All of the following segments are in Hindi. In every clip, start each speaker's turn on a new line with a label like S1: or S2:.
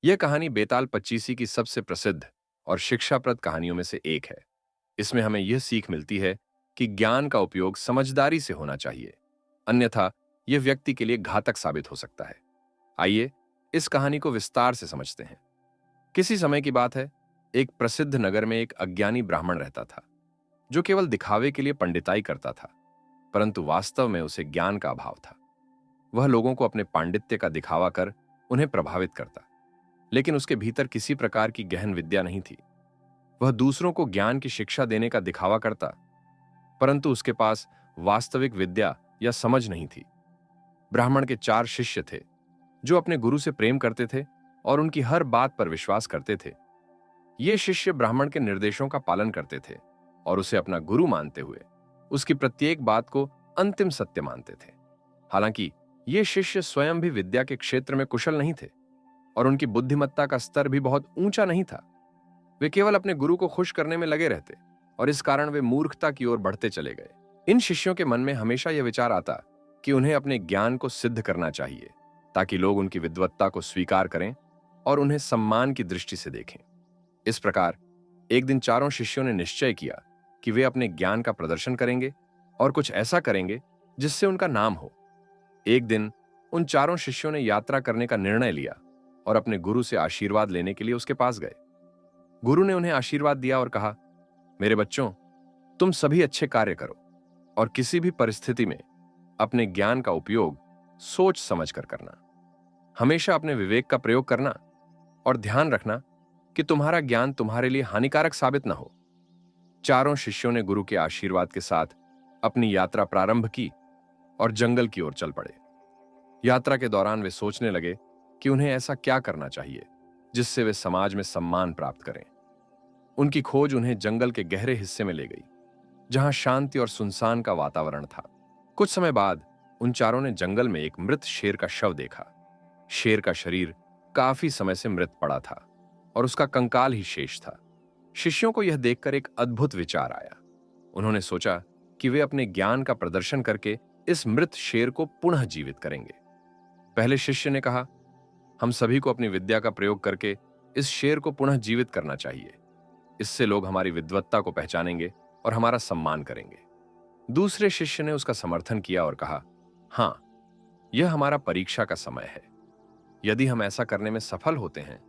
S1: यह कहानी बेताल पच्चीसी की सबसे प्रसिद्ध और शिक्षाप्रद कहानियों में से एक है। इसमें हमें यह सीख मिलती है कि ज्ञान का उपयोग समझदारी से होना चाहिए, अन्यथा यह व्यक्ति के लिए घातक साबित हो सकता है। आइए इस कहानी को विस्तार से समझते हैं। किसी समय की बात है, एक प्रसिद्ध नगर में एक अज्ञानी ब्राह्मण रहता था, जो केवल दिखावे के लिए पंडिताई करता था, परंतु वास्तव में उसे ज्ञान का अभाव था। वह लोगों को अपने पांडित्य का दिखावा कर उन्हें प्रभावित करता, लेकिन उसके भीतर किसी प्रकार की गहन विद्या नहीं थी। वह दूसरों को ज्ञान की शिक्षा देने का दिखावा करता, परंतु उसके पास वास्तविक विद्या या समझ नहीं थी। ब्राह्मण के 4 शिष्य थे, जो अपने गुरु से प्रेम करते थे और उनकी हर बात पर विश्वास करते थे। ये शिष्य ब्राह्मण के निर्देशों का पालन करते थे और उसे अपना गुरु मानते हुए उसकी प्रत्येक बात को अंतिम सत्य मानते थे। हालांकि ये शिष्य स्वयं भी विद्या के क्षेत्र में कुशल नहीं थे और उनकी बुद्धिमत्ता का स्तर भी बहुत ऊंचा नहीं था। वे केवल अपने गुरु को खुश करने में लगे रहते और इस कारण वे मूर्खता की ओर बढ़ते चले गए। इन शिष्यों के मन में हमेशा यह विचार आता कि उन्हें अपने ज्ञान को सिद्ध करना चाहिए, ताकि लोग उनकी विद्वत्ता को स्वीकार करें और उन्हें सम्मान की दृष्टि से देखें। इस प्रकार एक दिन चारों शिष्यों ने निश्चय किया कि वे अपने ज्ञान का प्रदर्शन करेंगे और कुछ ऐसा करेंगे जिससे उनका नाम हो। एक दिन उन चारों शिष्यों ने यात्रा करने का निर्णय लिया और अपने गुरु से आशीर्वाद लेने के लिए उसके पास गए। गुरु ने उन्हें आशीर्वाद दिया और कहा, मेरे बच्चों, तुम सभी अच्छे कार्य करो और किसी भी परिस्थिति में अपने ज्ञान का उपयोग सोच समझ कर करना। हमेशा अपने विवेक का प्रयोग करना और ध्यान रखना कि तुम्हारा ज्ञान तुम्हारे लिए हानिकारक साबित न हो। चारों शिष्यों ने गुरु के आशीर्वाद के साथ अपनी यात्रा प्रारंभ की और जंगल की ओर चल पड़े। यात्रा के दौरान वे सोचने लगे कि उन्हें ऐसा क्या करना चाहिए जिससे वे समाज में सम्मान प्राप्त करें। उनकी खोज उन्हें जंगल के गहरे हिस्से में ले गई, जहां शांति और सुनसान का वातावरण था। कुछ समय बाद उन चारों ने जंगल में एक मृत शेर का शव देखा। शेर का शरीर काफी समय से मृत पड़ा था और उसका कंकाल ही शेष था। शिष्यों को यह देखकर एक अद्भुत विचार आया। उन्होंने सोचा कि वे अपने ज्ञान का प्रदर्शन करके इस मृत शेर को पुनः जीवित करेंगे। पहले शिष्य ने कहा, हम सभी को अपनी विद्या का प्रयोग करके इस शेर को पुनः जीवित करना चाहिए। इससे लोग हमारी विद्वत्ता को पहचानेंगे और हमारा सम्मान करेंगे। दूसरे शिष्य ने उसका समर्थन किया और कहा, हाँ, यह हमारा परीक्षा का समय है। यदि हम ऐसा करने में सफल होते हैं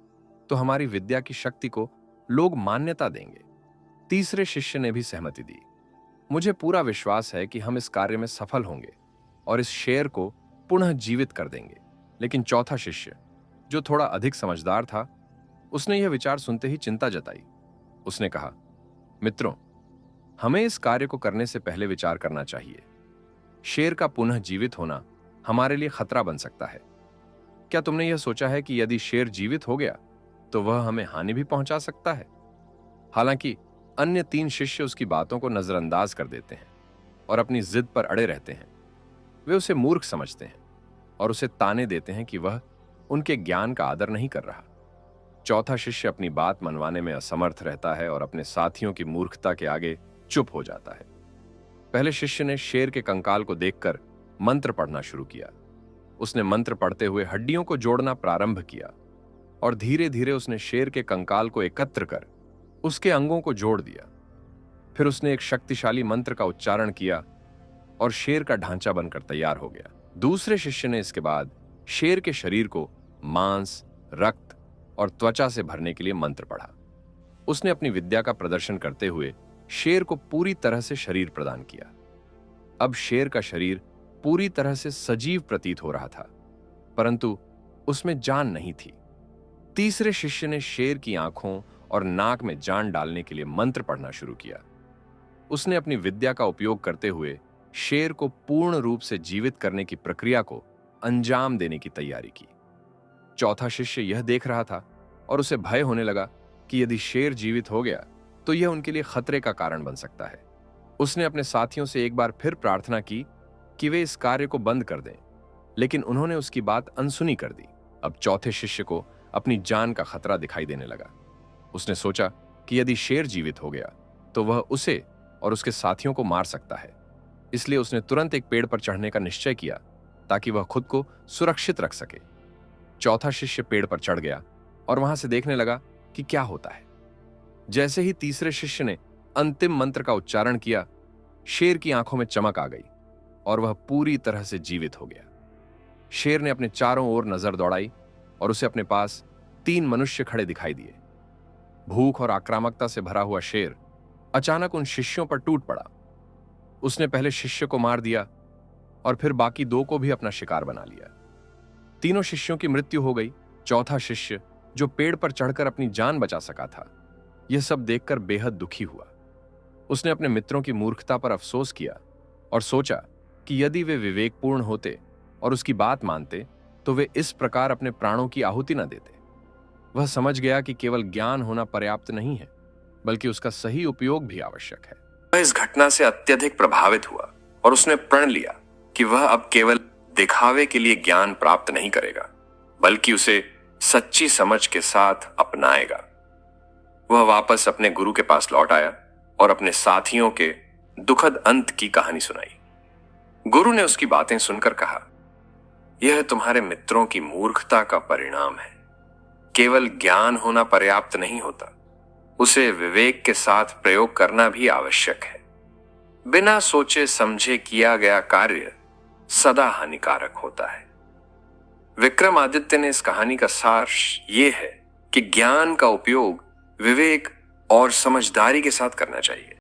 S1: तो हमारी विद्या की शक्ति को लोग मान्यता देंगे। तीसरे शिष्य ने भी सहमति दी। मुझे पूरा विश्वास है कि हम इस कार्य में सफल होंगे और इस शेर को पुनः जीवित कर देंगे। लेकिन चौथा शिष्य, जो थोड़ा अधिक समझदार था, उसने यह विचार सुनते ही चिंता जताई। उसने कहा, मित्रों, हमें इस कार्य को करने से पहले विचार करना चाहिए। शेर का पुनः जीवित होना हमारे लिए खतरा बन सकता है। क्या तुमने यह सोचा है कि यदि शेर जीवित हो गया तो वह हमें हानि भी पहुंचा सकता है? हालांकि अन्य 3 शिष्य उसकी बातों को नजरअंदाज कर देते हैं और अपनी जिद पर अड़े रहते हैं। वे उसे मूर्ख समझते हैं और उसे ताने देते हैं कि वह उनके ज्ञान का आदर नहीं कर रहा। चौथा शिष्य अपनी बात मनवाने में असमर्थ रहता है और अपने साथियों की मूर्खता के आगे चुप हो जाता है। पहले शिष्य ने शेर के कंकाल को देखकर मंत्र पढ़ना शुरू किया। उसने मंत्र पढ़ते हुए हड्डियों को जोड़ना प्रारंभ किया और धीरे धीरे उसने शेर के कंकाल को एकत्र कर उसके अंगों को जोड़ दिया। फिर उसने एक शक्तिशाली मंत्र का उच्चारण किया और शेर का ढांचा बनकर तैयार हो गया। दूसरे शिष्य ने इसके बाद शेर के शरीर को मांस, रक्त और त्वचा से भरने के लिए मंत्र पढ़ा। उसने अपनी विद्या का प्रदर्शन करते हुए शेर को पूरी तरह से शरीर प्रदान किया। अब शेर का शरीर पूरी तरह से सजीव प्रतीत हो रहा था, परंतु उसमें जान नहीं थी। तीसरे शिष्य ने शेर की आंखों और नाक में जान डालने के लिए मंत्र पढ़ना शुरू किया। उसने अपनी विद्या का उपयोग करते हुए शेर को पूर्ण रूप से जीवित करने की प्रक्रिया को अंजाम देने की तैयारी की। चौथा शिष्य यह देख रहा था और उसे भय होने लगा कि यदि शेर जीवित हो गया तो यह उनके लिए खतरे का कारण बन सकता है। उसने अपने साथियों से एक बार फिर प्रार्थना की कि वे इस कार्य को बंद कर दें, लेकिन उन्होंने उसकी बात अनसुनी कर दी। अब चौथे शिष्य को अपनी जान का खतरा दिखाई देने लगा। उसने सोचा कि यदि शेर जीवित हो गया तो वह उसे और उसके साथियों को मार सकता है। इसलिए उसने तुरंत एक पेड़ पर चढ़ने का निश्चय किया ताकि वह खुद को सुरक्षित रख सके। चौथा शिष्य पेड़ पर चढ़ गया और वहां से देखने लगा कि क्या होता है। जैसे ही तीसरे शिष्य ने अंतिम मंत्र का उच्चारण किया, शेर की आंखों में चमक आ गई और वह पूरी तरह से जीवित हो गया। शेर ने अपने चारों ओर नजर दौड़ाई और उसे अपने पास 3 मनुष्य खड़े दिखाई दिए। भूख और आक्रामकता से भरा हुआ शेर अचानक उन शिष्यों पर टूट पड़ा। उसने पहले शिष्य को मार दिया और फिर बाकी 2 को भी अपना शिकार बना लिया। तीनों शिष्यों की मृत्यु हो गई। चौथा शिष्य, जो पेड़ पर चढ़कर अपनी जान बचा सका था, यह सब देखकर बेहद दुखी हुआ। उसने अपने मित्रों की मूर्खता पर अफसोस किया और सोचा कि यदि वे विवेकपूर्ण होते और उसकी बात मानते तो वे इस प्रकार अपने प्राणों की आहुति न देते। वह समझ गया कि केवल ज्ञान होना पर्याप्त नहीं है, बल्कि उसका सही उपयोग भी आवश्यक है। वह इस घटना से अत्यधिक प्रभावित हुआ और उसने प्रण लिया कि वह अब केवल दिखावे के लिए ज्ञान प्राप्त नहीं करेगा, बल्कि उसे सच्ची समझ के साथ अपनाएगा। वह वापस अपने गुरु के पास लौट आया और अपने साथियों के दुखद अंत की कहानी सुनाई। गुरु ने उसकी बातें सुनकर कहा, यह तुम्हारे मित्रों की मूर्खता का परिणाम है। केवल ज्ञान होना पर्याप्त नहीं होता, उसे विवेक के साथ प्रयोग करना भी आवश्यक है। बिना सोचे समझे किया गया कार्य सदा हानिकारक होता है। विक्रमादित्य ने इस कहानी का सार ये है कि ज्ञान का उपयोग विवेक और समझदारी के साथ करना चाहिए।